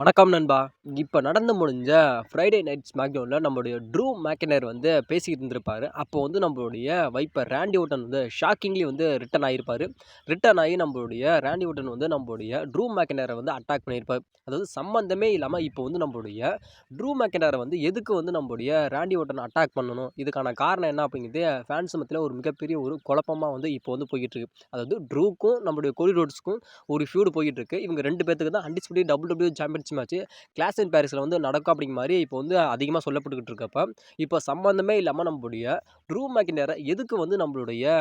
வணக்கம் நண்பா. இப்ப நடந்து முடிஞ்ச ஃப்ரைடே நைட் ஸ்மாக்டவுன்ல நம்முடைய ட்ரூ மேக்கனர் வந்து பேசிக்கிட்டு இருந்திருப்பாரு. அப்போ வந்து நம்மளுடைய வைப்பர் ராண்டி ஓர்டன் வந்து ஷாக்கிங்லி வந்து ரிட்டர்ன் ஆகியிருப்பாரு. ரிட்டர்ன் ஆகி நம்மளுடைய ராண்டி ஓர்டன் வந்து நம்மளுடைய ட்ரூ மேக்கனரை வந்து அட்டாக் பண்ணியிருப்பார். அதாவது சம்மந்தமே இல்லாமல் இப்போ வந்து நம்மளுடைய ட்ரூ மேக்கனரை வந்து எதுக்கு வந்து நம்மளுடைய ராண்டி ஓர்டன் அட்டாக் பண்ணணும், இதுக்கான காரணம் என்ன அப்படிங்கிறது ஃபேன்ஸ் மத்தியில் ஒரு மிகப்பெரிய ஒரு குழப்பமாக வந்து இப்போ வந்து போய்கிட்டு இருக்கு. அதாவது ட்ரூக்கும் நம்மளுடைய கோடி ரோட்ஸ்க்கும் ஒரு ஃபியூடு போய்கிட்டு இருக்கு. இவங்க ரெண்டு பேத்துக்கு தான் undisputed WWE championship match clash and பாரிஸில் வந்து நடக்கும் அப்படிங்கிற மாதிரி இப்போ வந்து அதிகமாக சொல்லப்பட்டுக்கிட்டு இருக்கப்ப, இப்போ சம்மந்தமே இல்லாமல் நம்மளுடைய ட்ரூ மேக்கினரை எதுக்கு வந்து நம்மளுடைய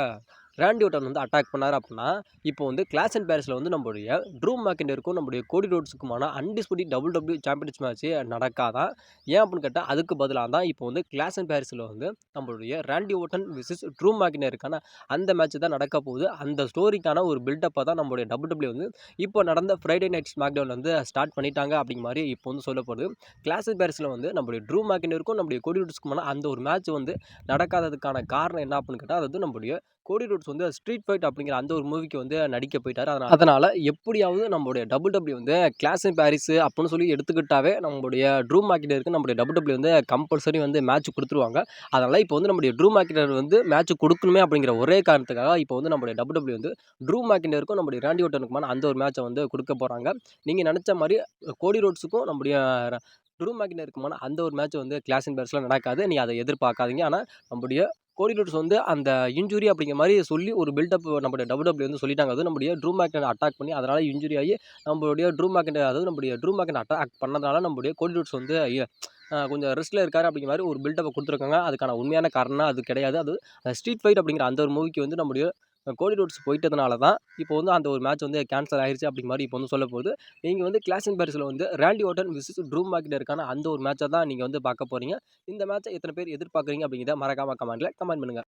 ராண்டி ஓர்டன் வந்து அட்டாக் பண்ணார் அப்படின்னா, இப்போ வந்து கிளாஸ் அண்ட் பாரிஸில் வந்து நம்மளுடைய ட்ரூ மேக்கினருக்கும் நம்மளுடைய கோடி ரோட்ஸுக்குமான அன்டிஸ்பியூட்டட் WWE சாம்பியன்ஷிப் மேட்ச் நடக்காதான். ஏன் அப்படின்னு கேட்டால் அதுக்கு பதிலாக தான் இப்போ வந்து கிளாஸ் அண்ட் பாரிஸில் வந்து நம்மளுடைய ராண்டி ஓர்டன் விசஸ் ட்ரூ மேக்கினருக்கான அந்த மேட்ச் தான் நடக்க போகுது. அந்த ஸ்டோரிக்கான ஒரு பில்டப்பை தான் நம்மளுடைய WWE வந்து இப்போ நடந்த ஃப்ரைடே நைட் ஸ்மாக்டவுன் வந்து ஸ்டார்ட் பண்ணிட்டாங்க அப்படிங்கிற மாதிரி இப்போ வந்து சொல்லப்படுது. கிளாஸ் அண்ட் பாரிஸில் வந்து நம்மளுடைய ட்ரூ மேக்கினருக்கும் நம்மளுடைய கோடி ரோட்ஸுக்குமான அந்த ஒரு மேட்ச் வந்து நடக்காததுக்கான காரணம் என்ன அப்படின்னு கேட்டால், அதாவது நம்மளுடைய கோடி ரோட்ஸ் வந்து ஸ்ட்ரீட் ஃபைட் அப்படிங்கிற அந்த ஒரு மூவிக்கு வந்து நடிக்க போயிட்டாரு. அதனால எப்படியாவது நம்மளுடைய WWE வந்து கிளாஸ் அண்ட் பாரிஸ் அப்படின்னு சொல்லி எடுத்துக்கிட்டாவே நம்மளுடைய ட்ரூ மேக்கினருக்கு நம்மளுடைய WWE வந்து கம்பல்சரி வந்து மேட்ச் கொடுத்துருவாங்க. அதனால இப்போ வந்து நம்மளுடைய ட்ரூ மேக்கினர் வந்து மேட்ச் கொடுக்கணுமே அப்படிங்கிற ஒரே காரணத்துக்காக இப்போ வந்து நம்மளுடைய WWE வந்து ட்ரூ மேக்கினருக்கும் நம்மளுடைய ராண்டி ஓர்டனுக்குமான அந்த ஒரு மேட்சை வந்து கொடுக்க போகிறாங்க. நீங்கள் நினச்ச மாதிரி கோடி ரோட்ஸுக்கும் நம்முடைய ட்ரூ மேக்கினருக்குமான அந்த ஒரு மேட்ச் வந்து கிளாஸ் அண்ட் பாரிஸில் நடக்காது. நீங்கள் அதை எதிர்பார்க்காதீங்க. ஆனால் நம்முடைய கோடி ரோட்ஸ் வந்து அந்த இன்ஜுரி அப்படிங்கிற மாதிரி சொல்லி ஒரு பில்டப் நம்மளுடைய WWE வந்து சொல்லிட்டாங்க. அது நம்முடைய ட்ரூ மேக்கினர் அட்டாக் பண்ணி அதனால் இன்ஜுரி ஆகி நம்மளுடைய ட்ரூ மேக்கினர், அதாவது நம்முடைய ட்ரூ மேக்கினர் அட்டாக் பண்ணதுனால நம்முடைய கோடி ரோட்ஸ் வந்து கொஞ்சம் ரெஸ்ட்டில் இருக்காரு அப்படிங்கிற மாதிரி ஒரு பில்டப்பை கொடுத்துருக்காங்க. அதுக்கான உண்மையான காரணம் அது கிடையாது. அது ஸ்ட்ரீட் ஃபைட் அப்படிங்கிற அந்த ஒரு மூவிக்கு வந்து நம்முடைய கோடி ரோட்ஸ் போயிட்டதுனால தான் இப்போ வந்து அந்த ஒரு மேட்ச் வந்து கேன்சல் ஆகிருச்சு அப்படிங்கிற மாதிரி இப்போ வந்து சொல்ல போகுது. நீங்கள் வந்து கிளாஸ் அண்ட் பாரிஸில் வந்து ராண்டி ஓர்டன் விசஸ் ட்ரூ மேக்கினருக்கான அந்த ஒரு மேட்சை தான் நீங்கள் வந்து பார்க்க போகிறீங்க. இந்த மேட்சை எத்தனை பேர் எதிர்பார்க்குறீங்க அப்படிங்கிறத மறக்காம கமெண்ட்டில் கமெண்ட் பண்ணுங்கள்.